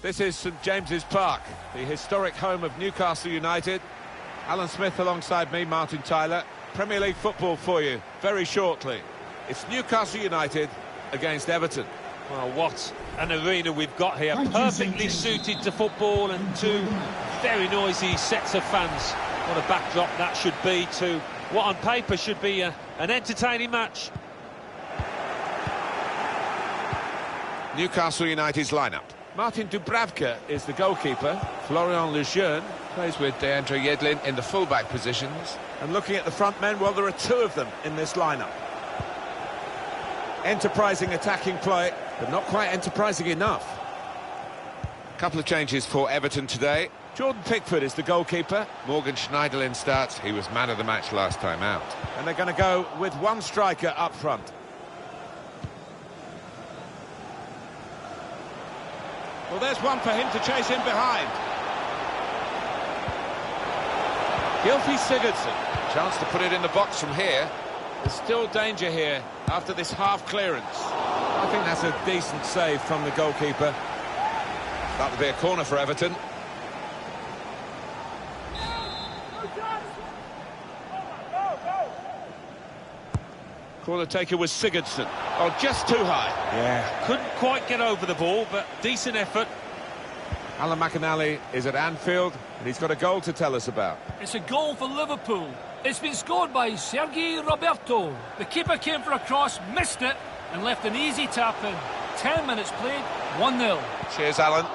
This is St James's Park, the historic home of Newcastle United. Alan Smith alongside me, Martin Tyler. Premier League football for you very shortly. It's Newcastle United against Everton. Well, what an arena we've got here. Perfectly suited to football and two very noisy sets of fans. What a backdrop that should be to what on paper should be an entertaining match. Newcastle United's lineup. Martin Dubravka is the goalkeeper. Florian Lejeune plays with Deandre Yedlin in the fullback positions. And looking at the front men, well, there are two of them in this lineup. Enterprising attacking play, but not quite enterprising enough. A couple of changes for Everton today. Jordan Pickford is the goalkeeper. Morgan Schneiderlin starts. He was man of the match last time out. And they're going to go with one striker up front. Well, there's one for him to chase in behind. Gylfi Sigurdsson. Chance to put it in the box from here. There's still danger here after this half clearance. I think that's a decent save from the goalkeeper. That would be a corner for Everton. Corner taker was Sigurdsson. Oh, just too high. Yeah, couldn't quite get over the ball, but decent effort. Alan McInally is at Anfield, and he's got a goal to tell us about. It's a goal for Liverpool. It's been scored by Sergi Roberto. The keeper came for a cross, missed it, and left an easy tap in. 10 minutes played, 1-0. Cheers, Alan.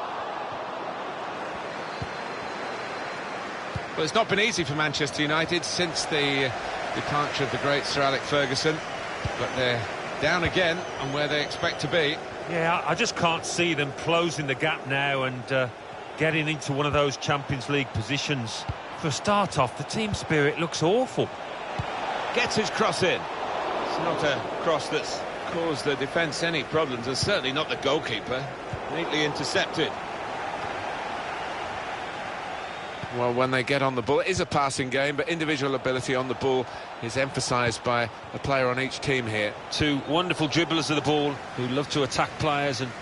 Well, it's not been easy for Manchester United since the departure of the great Sir Alex Ferguson, but they're down again on where they expect to be. Yeah, I just can't see them closing the gap now and getting into one of those Champions League positions. For a start off, the team spirit looks awful. Gets his cross in. It's not a cross that's caused the defence any problems, and certainly not the goalkeeper. Neatly intercepted. Well, when they get on the ball, it is a passing game, but individual ability on the ball is emphasised by a player on each team here. Two wonderful dribblers of the ball who love to attack players and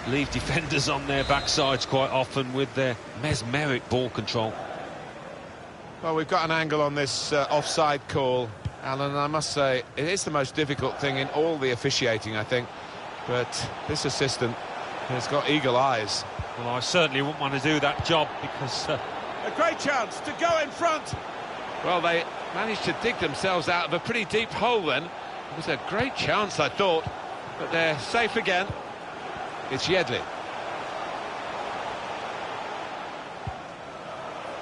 leave defenders on their backsides quite often with their mesmeric ball control. Well, we've got an angle on this offside call, Alan, and I must say it is the most difficult thing in all the officiating, I think. But this assistant has got eagle eyes. Well, I certainly wouldn't want to do that job because... A great chance to go in front. Well, they managed to dig themselves out of a pretty deep hole then. It was a great chance, I thought, but they're safe again. It's Yedlin.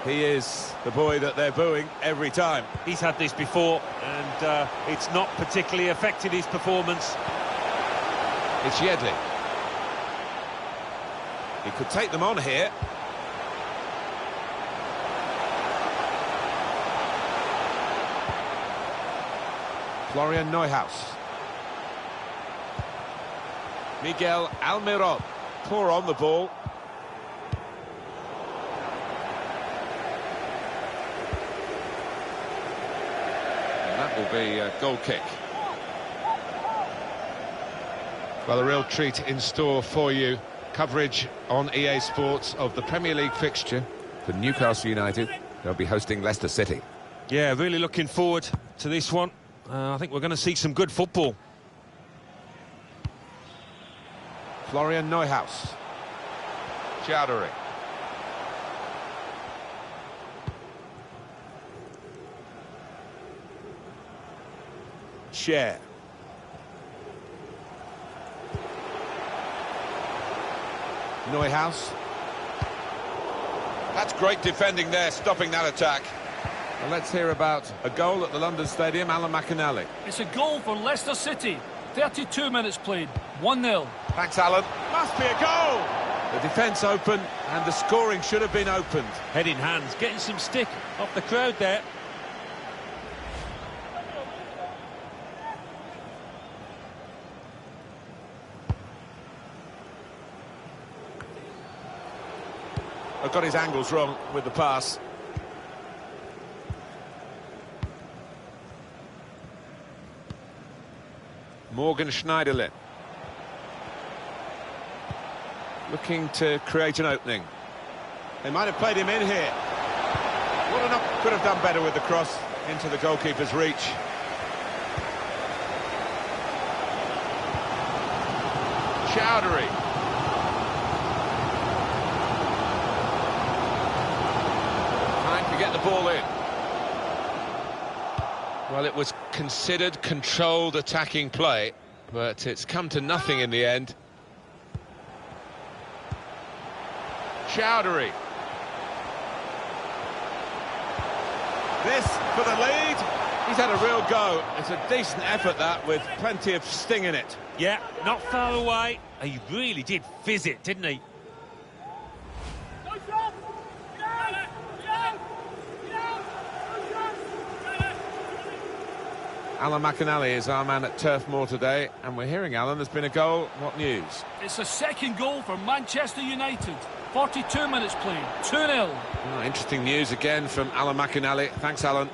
He is the boy that they're booing every time. He's had this before, and it's not particularly affected his performance. It's Yedlin. He could take them on here. Florian Neuhaus. Miguel Almiron. Poor on the ball. And that will be a goal kick. Well, a real treat in store for you. Coverage on EA Sports of the Premier League fixture for Newcastle United. They'll be hosting Leicester City. Yeah, really looking forward to this one. I think we're going to see some good football. Florian Neuhaus. Chowdhury. Share. Neuhaus. That's great defending there, stopping that attack. Well, let's hear about a goal at the London Stadium, Alan McInally. It's a goal for Leicester City. 32 minutes played, 1-0. Thanks, Alan. Must be a goal! The defence open, and the scoring should have been opened. Head in hands, getting some stick off the crowd there. I've got his angles wrong with the pass. Morgan Schneiderlin. looking to create an opening. They might have played him in here. Could have done better with the cross into the goalkeeper's reach. Chowdhury. Time to get the ball in. Well, it was considered controlled attacking play, but it's come to nothing in the end. Chowdhury. This for the lead. He's had a real go. It's a decent effort, that, with plenty of sting in it. Yeah, not far away. He really did fizz it, didn't he? Alan McInally is our man at Turf Moor today, and we're hearing, Alan, there's been a goal. What news? It's a second goal for Manchester United. 42 minutes played, 2-0. Oh, interesting news again from Alan McInally. Thanks, Alan.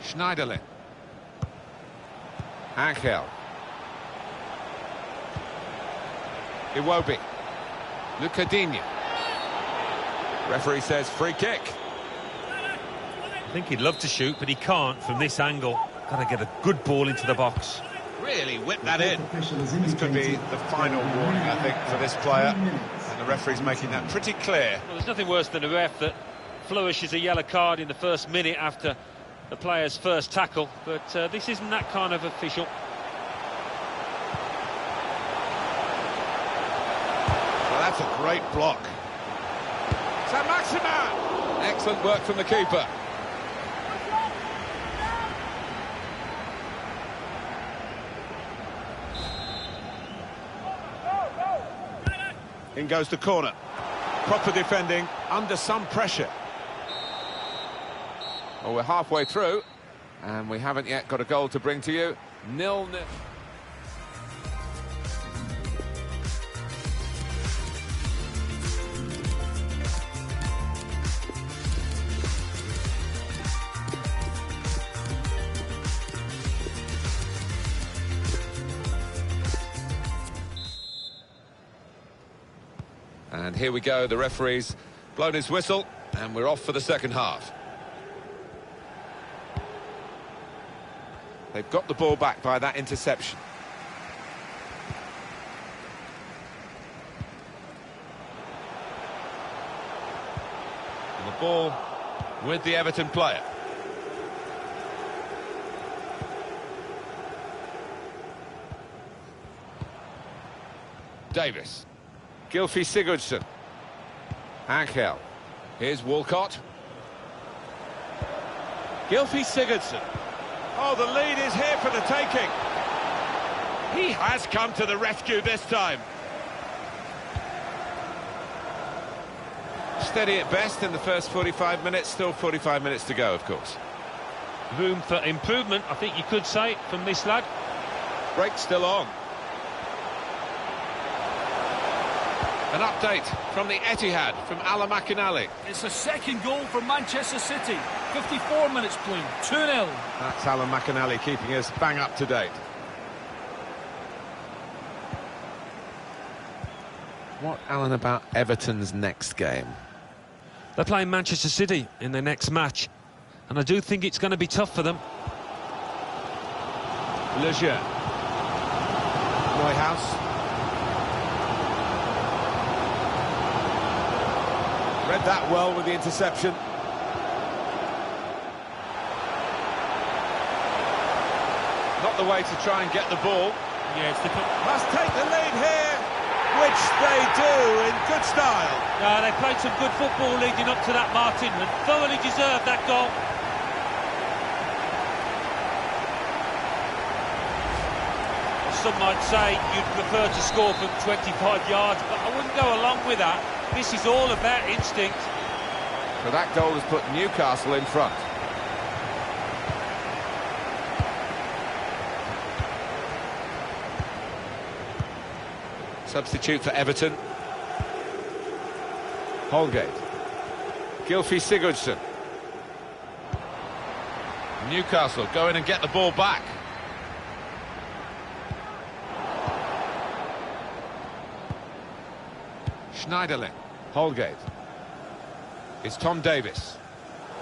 Schneiderlin. Angel. Iwobi. Lucadinha. Referee says free kick. I think he'd love to shoot, but he can't from this angle. Got to get a good ball into the box. Really whip that in. This could be the final warning, I think, for this player. And the referee's making that pretty clear. Well, there's nothing worse than a ref that flourishes a yellow card in the first minute after the player's first tackle. But this isn't that kind of official. Well, that's a great block. Saint-Maximin! Excellent work from the keeper. In goes the corner. Proper defending, under some pressure. Well, we're halfway through, and we haven't yet got a goal to bring to you. 0-0. And here we go, the referee's blown his whistle, and we're off for the second half. They've got the ball back by that interception. And the ball with the Everton player. Davis. Gylfi Sigurdsson. Angel. Here's Walcott. Gylfi Sigurdsson. Oh, the lead is here for the taking. He has come to the rescue this time. Steady at best in the first 45 minutes. Still 45 minutes to go, of course. Room for improvement, I think you could say, from this lad. Break still on. An update from the Etihad, from Alan McInally. It's a second goal for Manchester City. 54 minutes played, 2-0. That's Alan McInally keeping us bang up to date. What, Alan, about Everton's next game? They're playing Manchester City in their next match, and I do think it's going to be tough for them. Lejeune. Neuhaus. Read that well with the interception. Not the way to try and get the ball. Yeah, it's difficult. Must take the lead here, which they do in good style. They played some good football leading up to that, Martin, and thoroughly deserved that goal. Some might say you'd prefer to score from 25 yards, but I wouldn't go along with that. This is all about instinct. So that goal has put Newcastle in front. Substitute for Everton. Holgate. Gylfi Sigurdsson. Newcastle go in and get the ball back. Schneiderlin. Holgate. It's Tom Davis.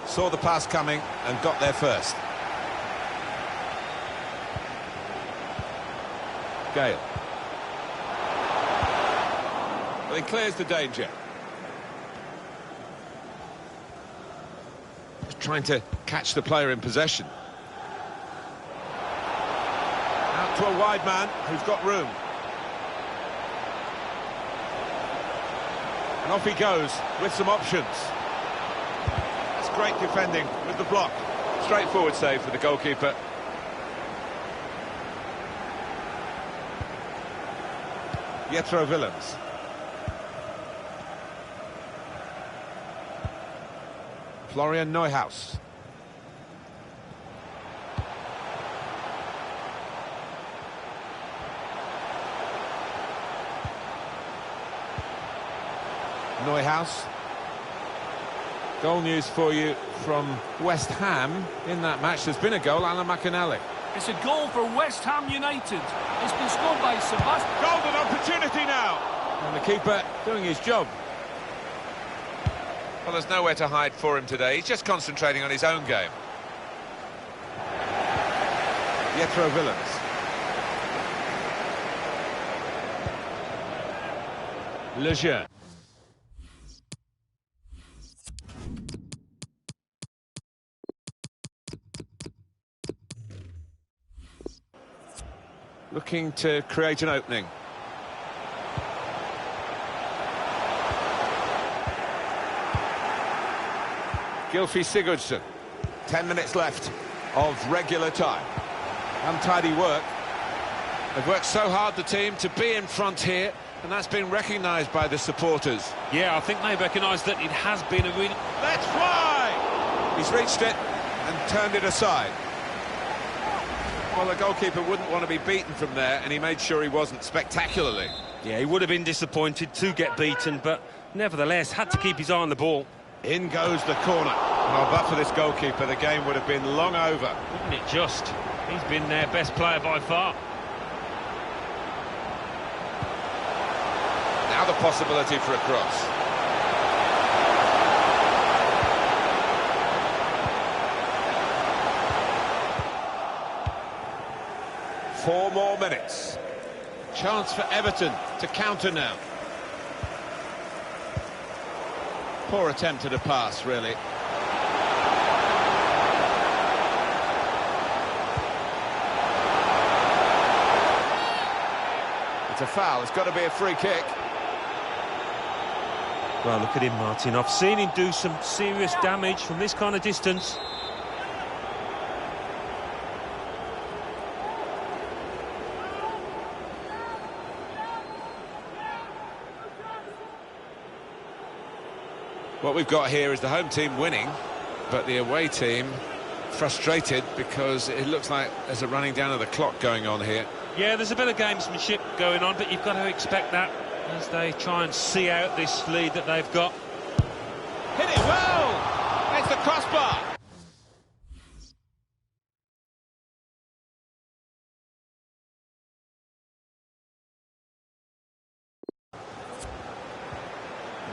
Saw the pass coming and got there first. Gale. Well, he clears the danger. Just trying to catch the player in possession. Out to a wide man who's got room. And off he goes with some options. That's great defending with the block. Straightforward save for the goalkeeper. Jethro Willems. Florian Neuhaus. Neuhaus. Goal news for you from West Ham. In that match there's been a goal, Alan McInally. It's a goal for West Ham United. It's been scored by Sebastian. Golden opportunity now! And the keeper doing his job. Well, there's nowhere to hide for him today. He's just concentrating on his own game. Jethro Willems. Lejeune. Looking to create an opening. Gylfi Sigurdsson. 10 minutes left of regular time. Untidy work. They've worked so hard, the team, to be in front here, and that's been recognised by the supporters. Yeah, I think they recognise that it has been a really... Let's fly! He's reached it and turned it aside. Well, the goalkeeper wouldn't want to be beaten from there, and he made sure he wasn't spectacularly. Yeah, he would have been disappointed to get beaten, but nevertheless had to keep his eye on the ball. In goes the corner. Well, but for this goalkeeper, the game would have been long over. Wouldn't it just? He's been their best player by far. Now the possibility for a cross. Four more minutes. Chance for Everton to counter now. Poor attempt at a pass, really. It's a foul. It's got to be a free kick. Well, look at him, Martin. I've seen him do some serious damage from this kind of distance. What we've got here is the home team winning, but the away team frustrated because it looks like there's a running down of the clock going on here. Yeah, there's a bit of gamesmanship going on, but you've got to expect that as they try and see out this lead that they've got. Hit it well! It's the crossbar!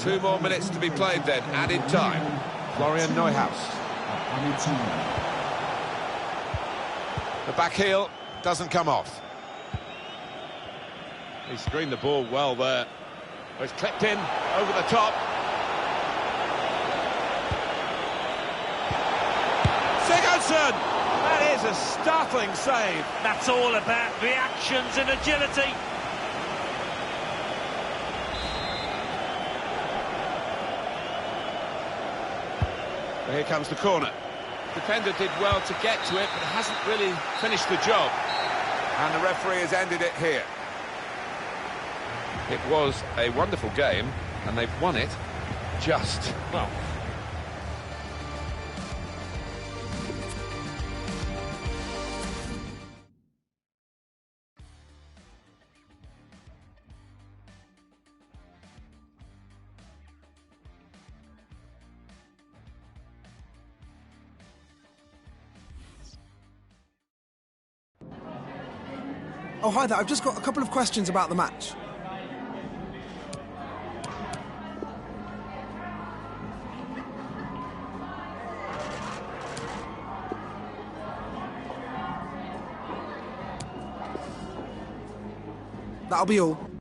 Two more minutes to be played then, added time. Florian Neuhaus. The back heel doesn't come off. He screened the ball well there. It's clipped in over the top. Sigurdsson! That is a startling save. That's all about reactions and agility. Here comes the corner. Defender did well to get to it, but hasn't really finished the job. And the referee has ended it here. It was a wonderful game, and they've won it just. Well, Oh, hi there. I've just got a couple of questions about the match. That'll be all.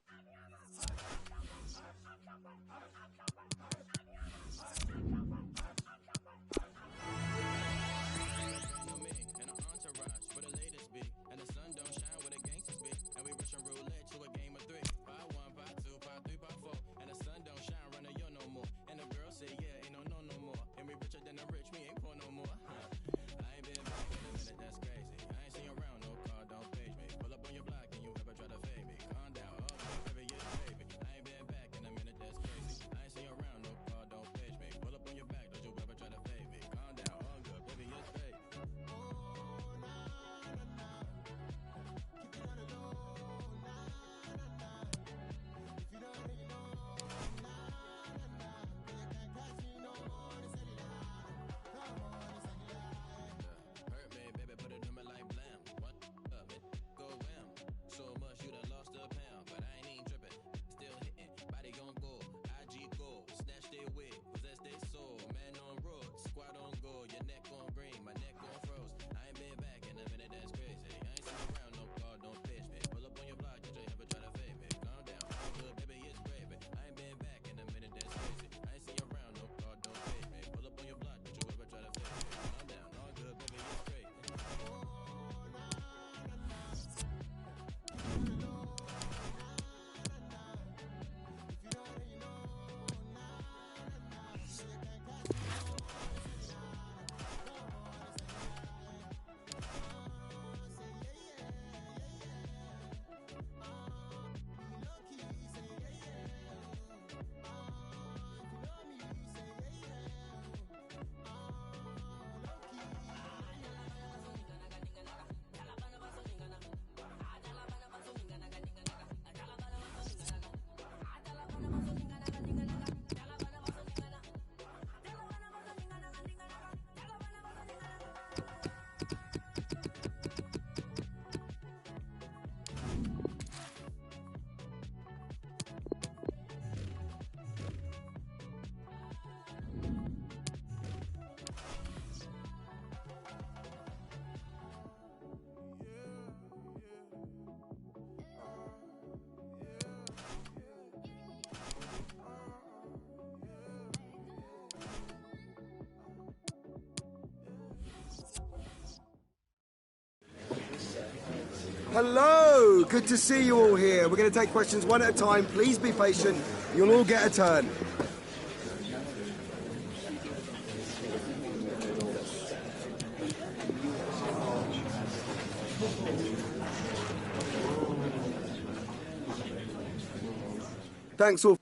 Hello, good to see you all here. We're going to take questions one at a time. Please be patient. You'll all get a turn. Thanks all.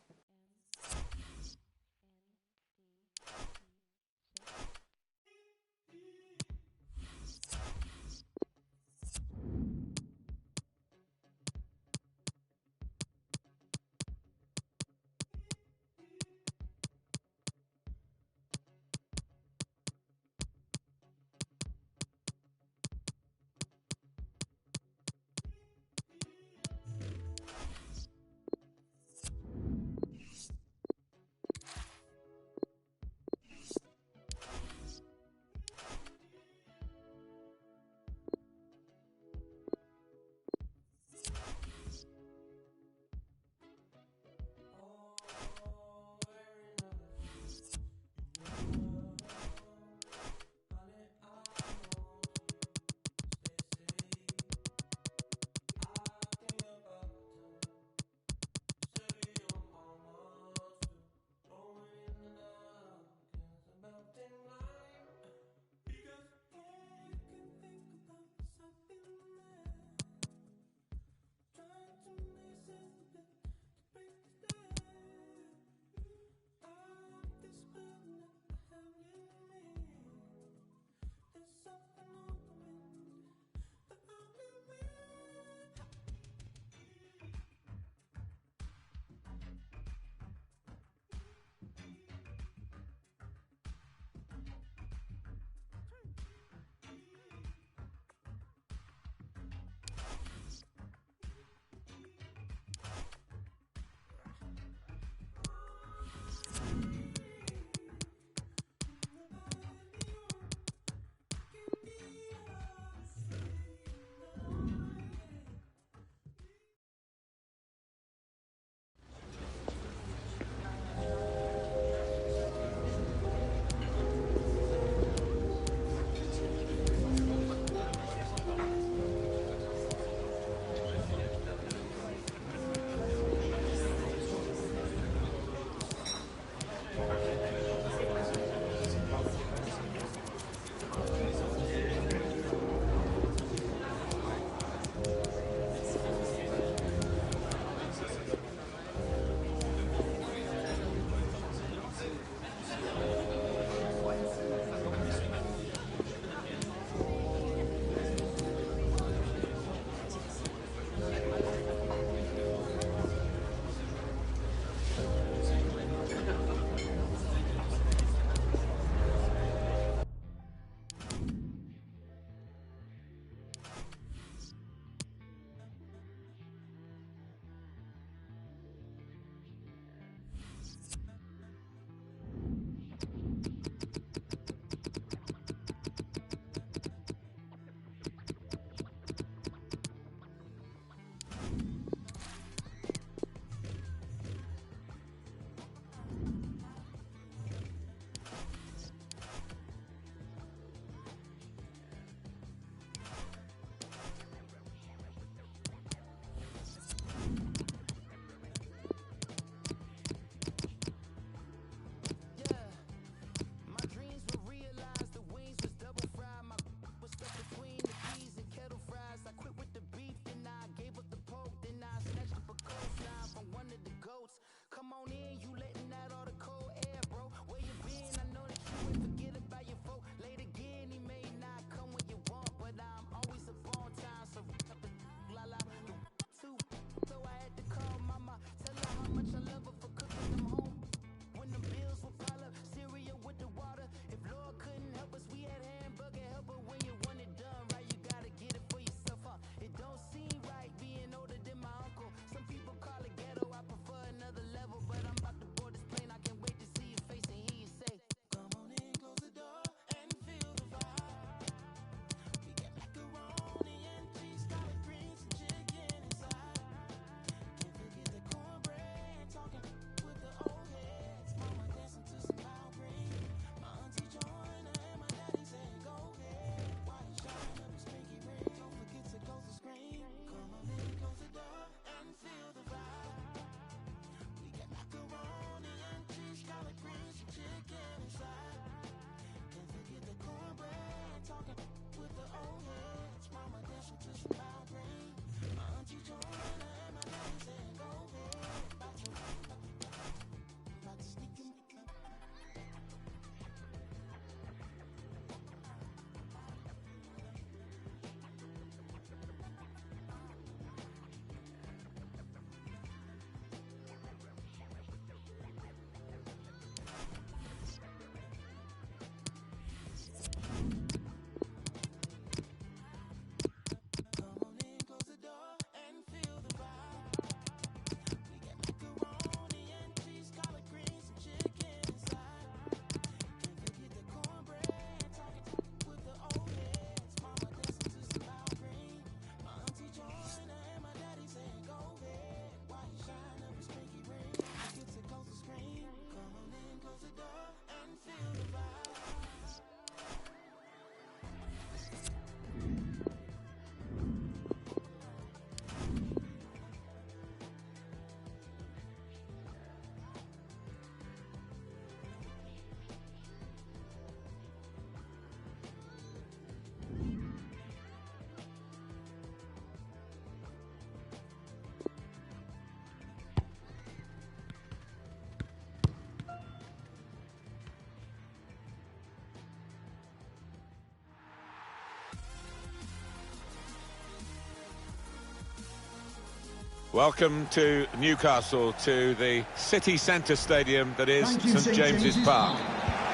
Welcome to Newcastle, to the city centre stadium that is St James's Park.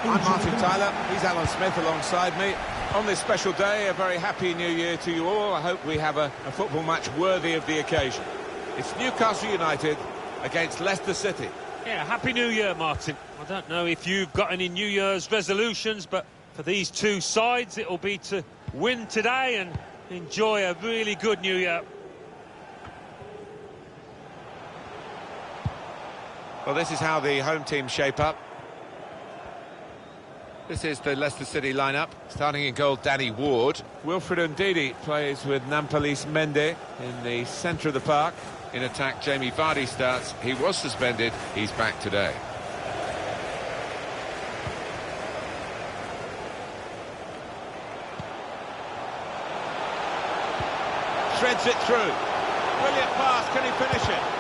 I'm Martin Tyler, he's Alan Smith alongside me. On this special day, a very happy new year to you all. I hope we have a football match worthy of the occasion. It's Newcastle United against Leicester City. Yeah, happy new year, Martin. I don't know if you've got any New Year's resolutions, but for these two sides, it'll be to win today and enjoy a really good new year. Well, this is how the home team shape up. This is the Leicester City lineup. Starting in goal, Danny Ward. Wilfred Ndidi plays with Nampalys Mendy in the centre of the park. In attack, Jamie Vardy starts. He was suspended. He's back today. Threads it through. Brilliant pass. Can he finish it?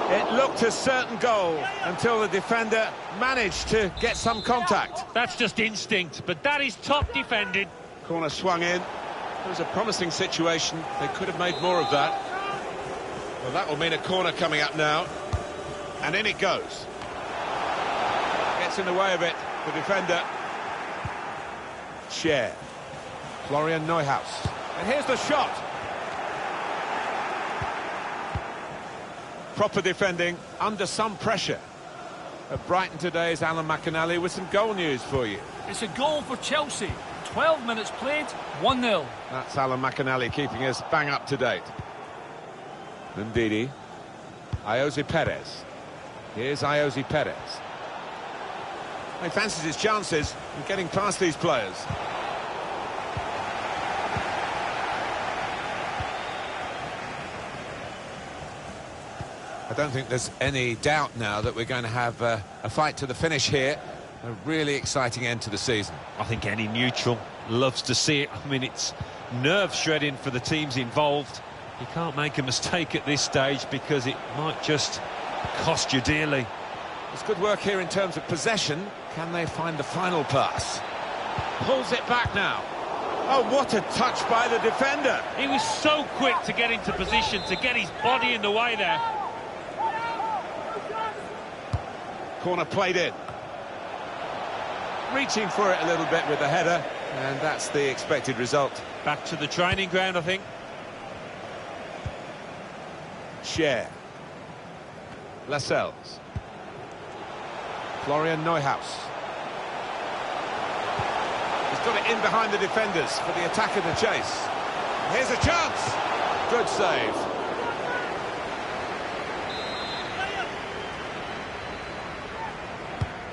It looked a certain goal until the defender managed to get some contact. That's just instinct, but that is top defended. Corner swung in. It was a promising situation. They could have made more of that. Well, that will mean a corner coming up now. And in it goes. Gets in the way of it, the defender. Share. Florian Neuhaus. And here's the shot. Proper defending, under some pressure. At Brighton today is Alan McInally with some goal news for you. It's a goal for Chelsea. 12 minutes played, 1-0. That's Alan McInally keeping us bang up to date. Ndidi. Jose Perez. Here's Jose Perez. He fancies his chances in getting past these players. I don't think there's any doubt now that we're going to have a fight to the finish here. A really exciting end to the season. I think any neutral loves to see it. I mean, it's nerve-shredding for the teams involved. You can't make a mistake at this stage because it might just cost you dearly. It's good work here in terms of possession. Can they find the final pass? Pulls it back now. Oh, what a touch by the defender. He was so quick to get into position, to get his body in the way there. Corner played in. Reaching for it a little bit with the header, and that's the expected result. Back to the training ground, I think. Share. Lascelles. Florian Neuhaus. He's got it in behind the defenders for the attack of the chase. Here's a chance. Good save.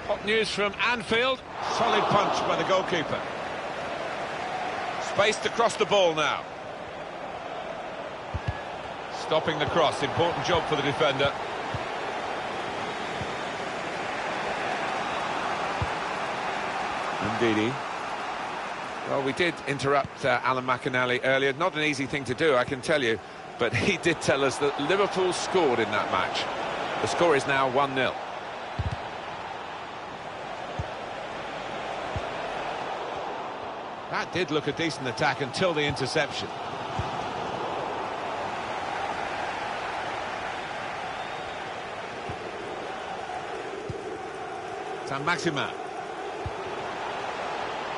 Hot news from Anfield. Solid punch by the goalkeeper. Spaced across the ball now. Stopping the cross. Important job for the defender. Ndidi. Well, we did interrupt Alan McInally earlier. Not an easy thing to do, I can tell you. But he did tell us that Liverpool scored in that match. The score is now 1-0. That did look a decent attack until the interception. Saint-Maximin.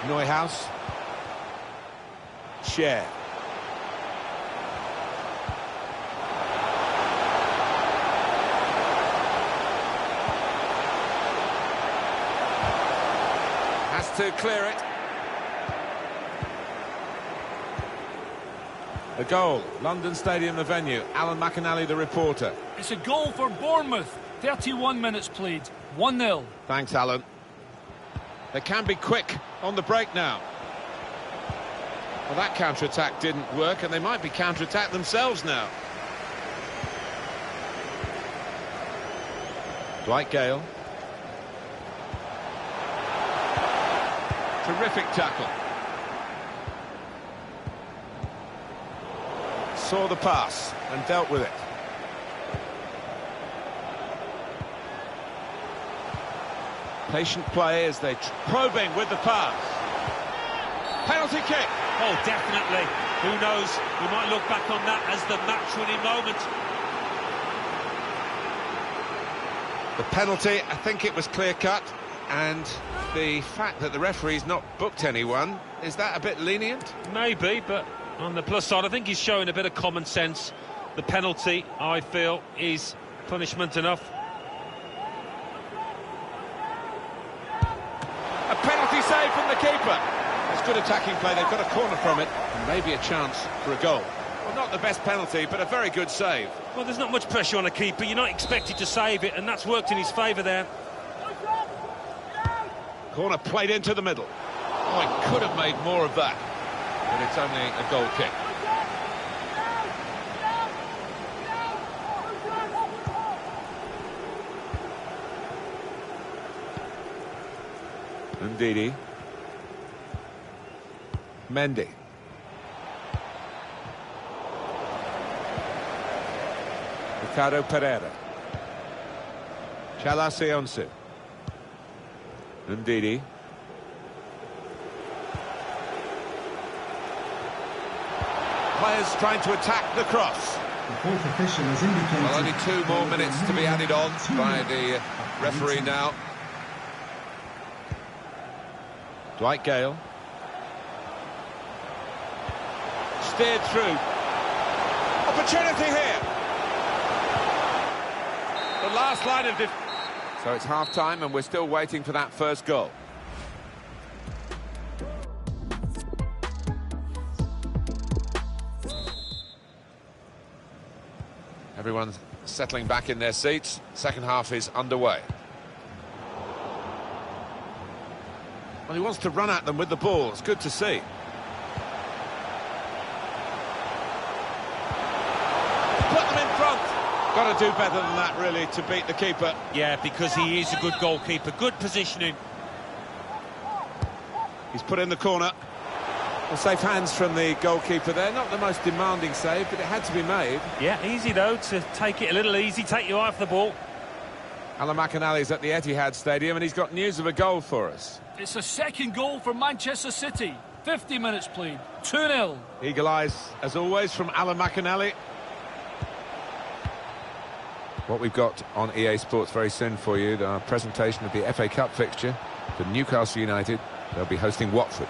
Neuhaus. Share. Has to clear it. A goal. London Stadium, the venue. Alan McInally, the reporter. It's a goal for Bournemouth. 31 minutes played, 1-0. Thanks, Alan. They can be quick on the break now. Well, that counter-attack didn't work, and they might be counter-attacked themselves now. Dwight Gale. Terrific tackle. Saw the pass and dealt with it. Patient play as they're probing with the pass. Penalty kick. Oh, definitely. Who knows? We might look back on that as the match-winning moment. The penalty, I think it was clear-cut, and the fact that the referee's not booked anyone, is that a bit lenient? Maybe, but on the plus side, I think he's showing a bit of common sense. The penalty, I feel, is punishment enough. A penalty save from the keeper. It's good attacking play, they've got a corner from it, and maybe a chance for a goal. Well, not the best penalty, but a very good save. Well, there's not much pressure on a keeper, you're not expected to save it, and that's worked in his favour there. Corner played into the middle. Oh, he could have made more of that, but it's only a goal kick. Ndidi. Mendy. Ricardo Pereira. Chalacionsu. Ndidi. Players trying to attack the cross. The fourth official has indicated... Well, only 2 more minutes to be added on by the referee now. Dwight Gale. Steered through. Opportunity here. The last line of defence. So it's half-time and we're still waiting for that first goal. Everyone's settling back in their seats. Second half is underway. Well, he wants to run at them with the ball. It's good to see. Put them in front. Got to do better than that, really, to beat the keeper. Yeah, because he is a good goalkeeper. Good positioning. He's put in the corner. Well, safe hands from the goalkeeper there. Not the most demanding save, but it had to be made. Yeah, easy, though, to take it a little easy, take your eye off the ball. Alan McInally's at the Etihad Stadium, and he's got news of a goal for us. It's a second goal for Manchester City. 50 minutes played. 2-0. Eagle eyes, as always, from Alan McInally. What we've got on EA Sports very soon for you, our presentation of the FA Cup fixture for Newcastle United. They'll be hosting Watford.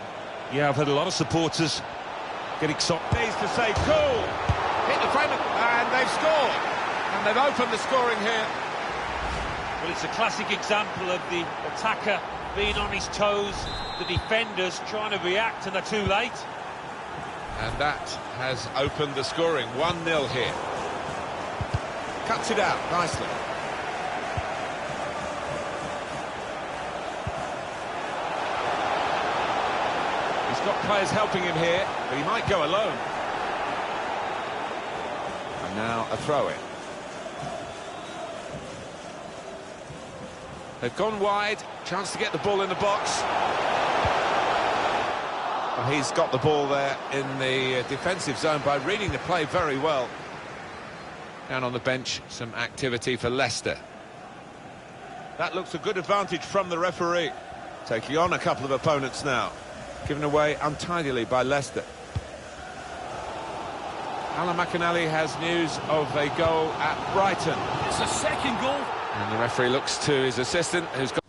Yeah, I've had a lot of supporters get excited. Needs to say, cool, hit the frame, and they've scored. And they've opened the scoring here. Well, it's a classic example of the attacker being on his toes, the defenders trying to react, and they're too late. And that has opened the scoring. 1-0 here. Cuts it out nicely. He's got players helping him here, but he might go alone. And now a throw-in. They've gone wide, chance to get the ball in the box. Well, he's got the ball there in the defensive zone by reading the play very well. Down on the bench, some activity for Leicester. That looks a good advantage from the referee. Taking on a couple of opponents now. Given away untidily by Leicester. Alan McInally has news of a goal at Brighton. It's a second goal. And the referee looks to his assistant, who's got...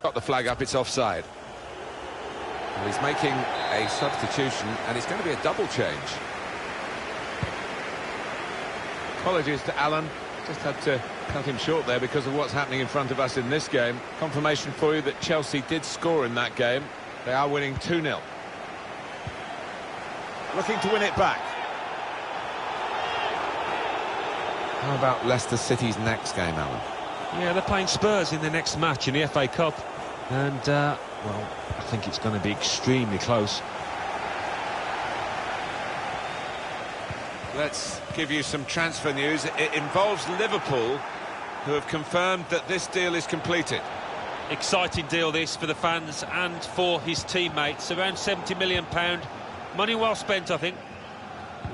Got the flag up, it's offside. Well, he's making a substitution, and it's going to be a double change. Apologies to Alan, just had to cut him short there because of what's happening in front of us in this game. Confirmation for you that Chelsea did score in that game. They are winning 2-0. Looking to win it back. How about Leicester City's next game, Alan? Yeah, they're playing Spurs in the next match in the FA Cup. And, well, I think it's going to be extremely close. Let's give you some transfer news. It involves Liverpool, who have confirmed that this deal is completed. Exciting deal this for the fans and for his teammates. Around £70 million. Money well spent, I think.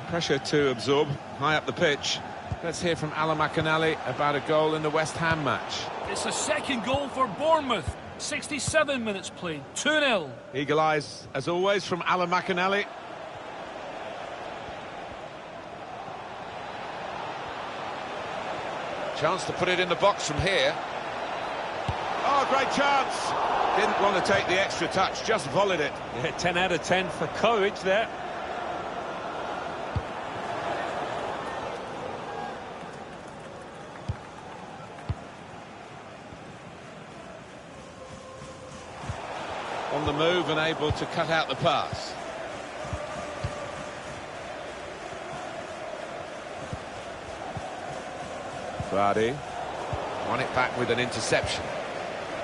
Pressure to absorb high up the pitch. Let's hear from Alan McInally about a goal in the West Ham match. It's a second goal for Bournemouth. 67 minutes played. 2-0. Eagle eyes, as always, from Alan McInally. Chance to put it in the box from here. Oh, great chance. Didn't want to take the extra touch, just volleyed it. Yeah, 10 out of 10 for courage there. On the move and able to cut out the pass. Vardy won it back with an interception.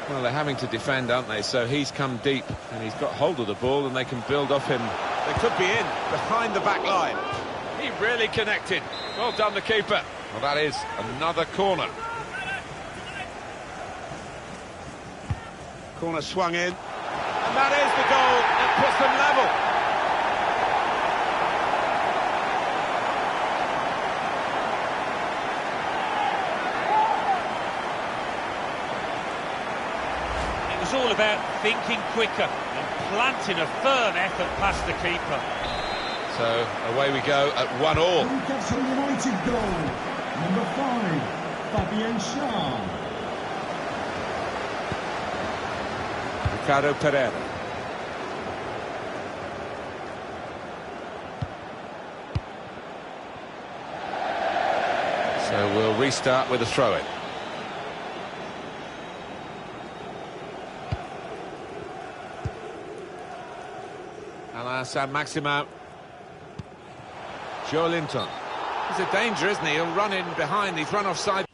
Well, they're having to defend, aren't they? So he's come deep and he's got hold of the ball and they can build off him. They could be in behind the back line. He really connected. Well done, the keeper. Well, that is another corner. Corner swung in. And that is the goal that puts them level. It's all about thinking quicker and planting a firm effort past the keeper. So away we go at 1-1. Newcastle United goal. Number 5, Fabian Schär. Ricardo Pereira. So we'll restart with a throw-in. Alain Saint-Maximin. Joe Linton. He's a danger, isn't he? He'll run in behind. He's run offside.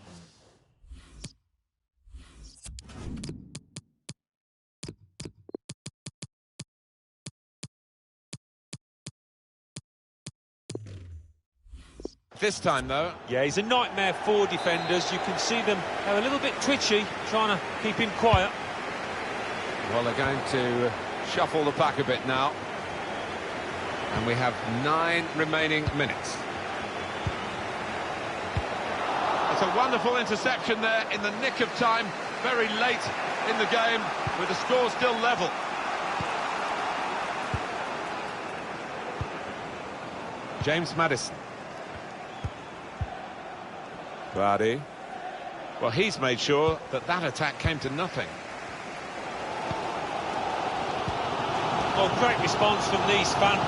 This time, though. Yeah, he's a nightmare for defenders. You can see them, they're a little bit twitchy, trying to keep him quiet. Well, they're going to shuffle the pack a bit now. And we have 9 remaining minutes. It's a wonderful interception there in the nick of time, very late in the game, with the score still level. James Maddison. Vardy. Well, he's made sure that that attack came to nothing. Well, great response from these fans,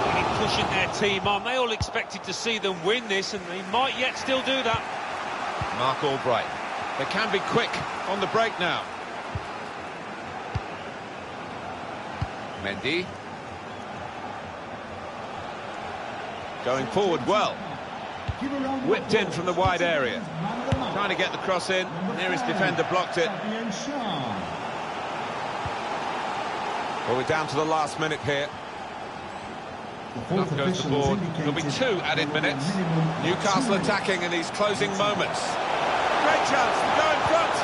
really pushing their team on. They all expected to see them win this, and they might yet still do that. Mark Albright. They can be quick on the break now. Mendy. Going forward well. Whipped in from the wide area. Trying to get the cross in. Nearest defender blocked it. Well, we're down to the last minute here. Up goes the board. There'll be 2 added minutes. Newcastle attacking in these closing moments. Great chance to go in front.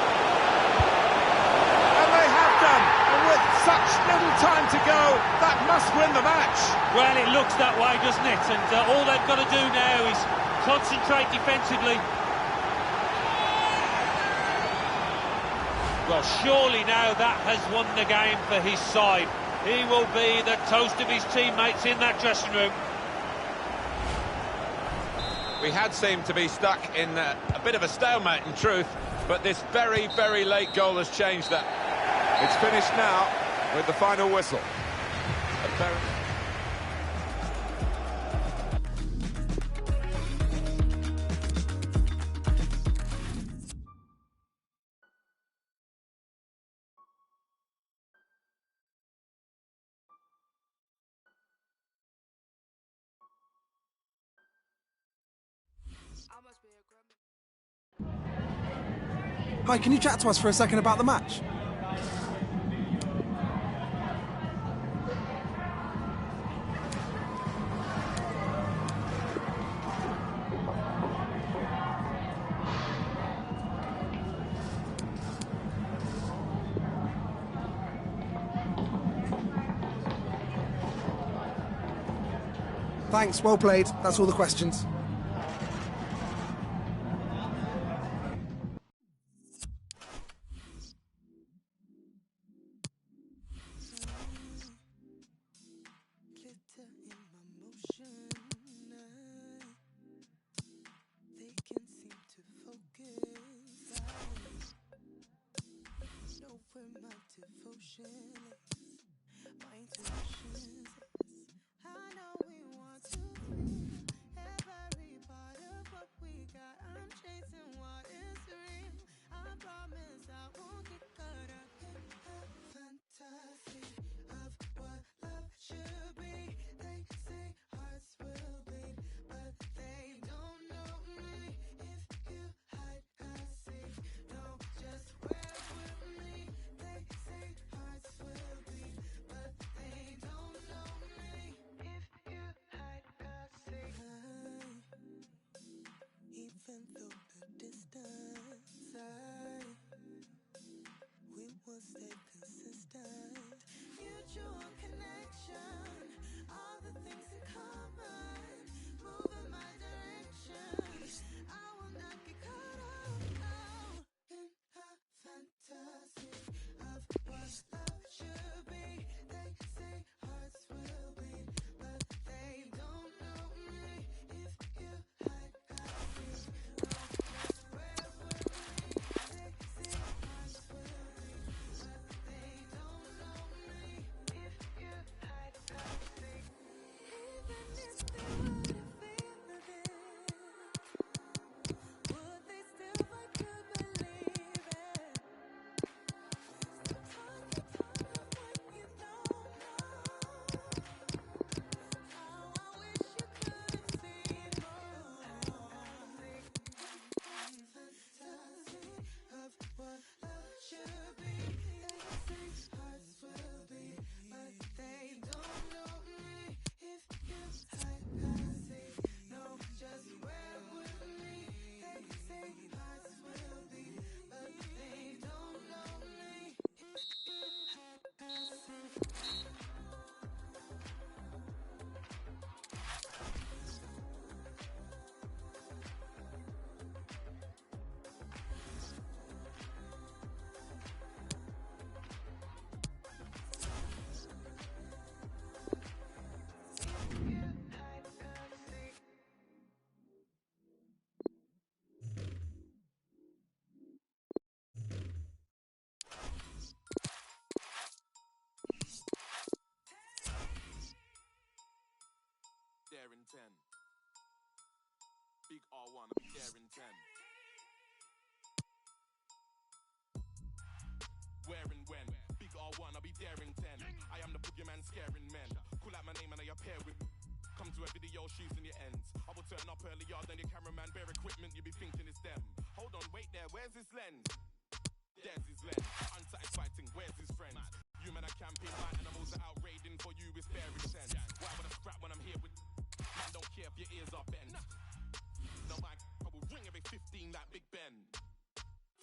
And they have done. And with such little time to go, that must win the match. Well, it looks that way, doesn't it? And all they've got to do now is concentrate defensively. Well, surely now that has won the game for his side. He will be the toast of his teammates in that dressing room. We had seemed to be stuck in a bit of a stalemate, in truth, but this very, very late goal has changed that. It's finished now with the final whistle. Hi, can you chat to us for a second about the match? Thanks, well played. That's all the questions. There in 10. Big R1, I'll be there in 10. Where and when? Big R1, I'll be there in 10. I am the boogeyman scaring men. Call out my name and I appear with. Come to a video, shoes in your ends. I will turn up earlier than your cameraman. Bare equipment, you be thinking it's them. Hold on, wait there, where's his lens? There's his lens. Unsatisfied thing, where's his friends? You men are camping, my animals are out raiding for you, it's bare intense. Why would I scrap when I'm here with. Man, don't care if your ears are bent. No, I will ring every 15 like Big Ben.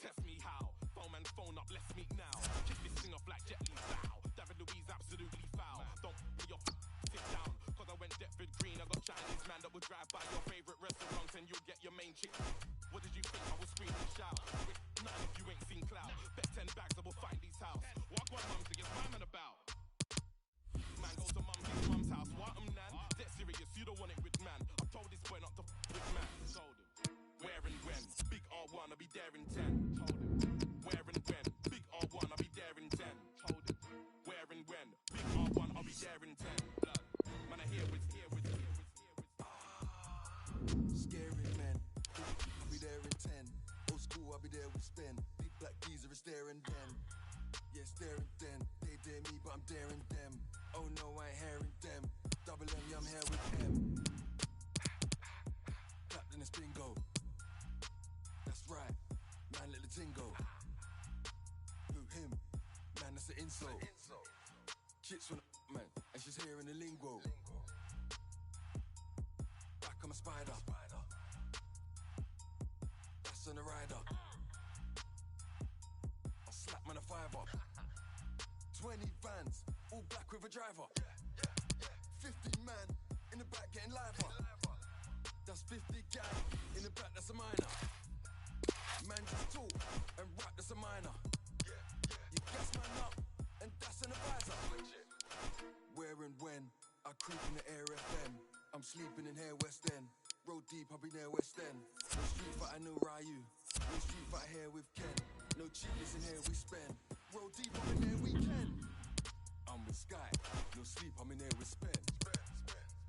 Test me how. Phone man, phone up, let's meet now. Kick this thing off like Jet Li style. David Louise absolutely foul. Don't be your sit down. Cause I went Deptford Green. I got Chinese man that would drive by your favorite restaurants and you'll get your main chick. What did you think? I will scream and shout. With none if you ain't seen clout. Bet 10 bags I will find these house. Walk one mum's to get my man about. Man, go to mum's house. What nan? Dead serious, you don't want it with man. I told this boy not to with man. Told him. Where and when? Big R1, I'll be there in 10. Told him. Where and when? Big R1, I'll be there in 10. Told him. Where and when? Big R1, I'll be there in 10. Blood. Man, I hear with. Scary man. I'll be there in 10. Old school, I'll be there with spin. Big black geezer is there and then. Yeah, staring then. They dare me, but I'm daring them. Oh no, I ain't hearing them. Double M, yeah, I'm here with them. Clapped in the bingo. That's right. Man, let the ting go. insult. Chicks from the man, and she's hearing the lingo. Back on my spider. That's on the rider. I slap man a fiver. 20 vans, all black with a driver. 50 man in the back getting liver. That's 50 gang in the back, that's a minor. Man just talk and rap, that's a minor. You gas man up and that's an advisor. Where and when I creep in the air FM. I'm sleeping in here West End. Road deep, I'll be near West End. No street fight, no Ryu. No street fight here with Ken. No cheapness in here we spend. Road deep, I'm in here weekend. I'm with Sky. No sleep, I'm in here with Spend.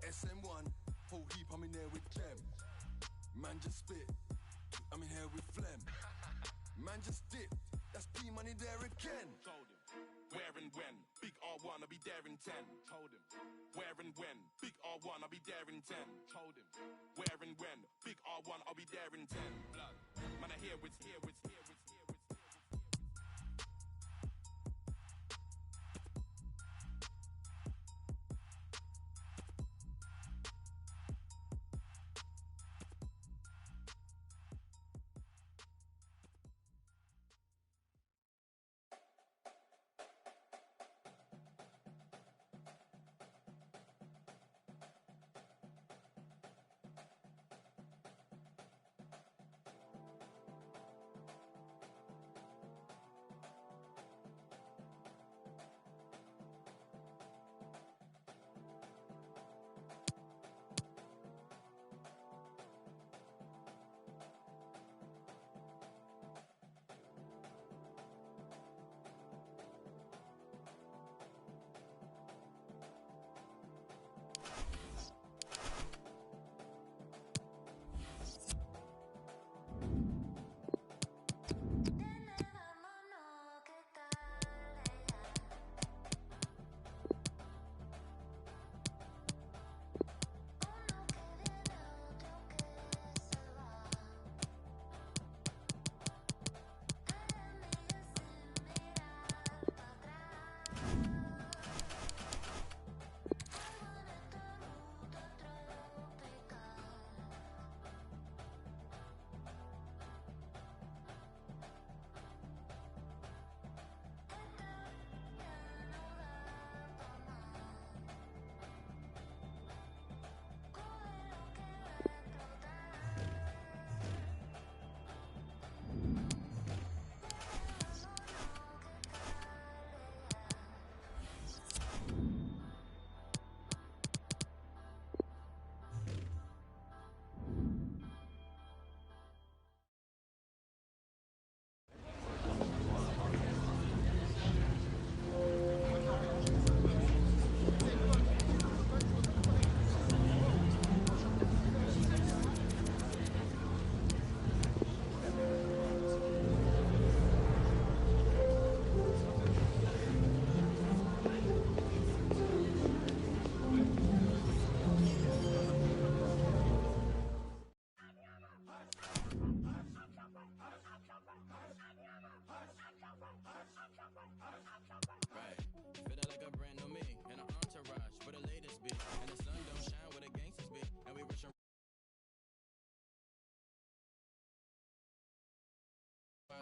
SM1, whole heap, I'm in there with Clem. Man just spit, I'm in here with Phlegm. Man just dip, that's P money there again. Told him, where and when, big R1, I'll be there in 10. Told him, where and when, big R1, I'll be there in 10. Told him, where and when, big R1, I'll be there in 10. Blood, man, I hear what's here, what's here, what's here, what's here.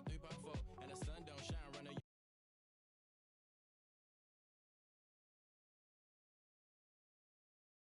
Three by four.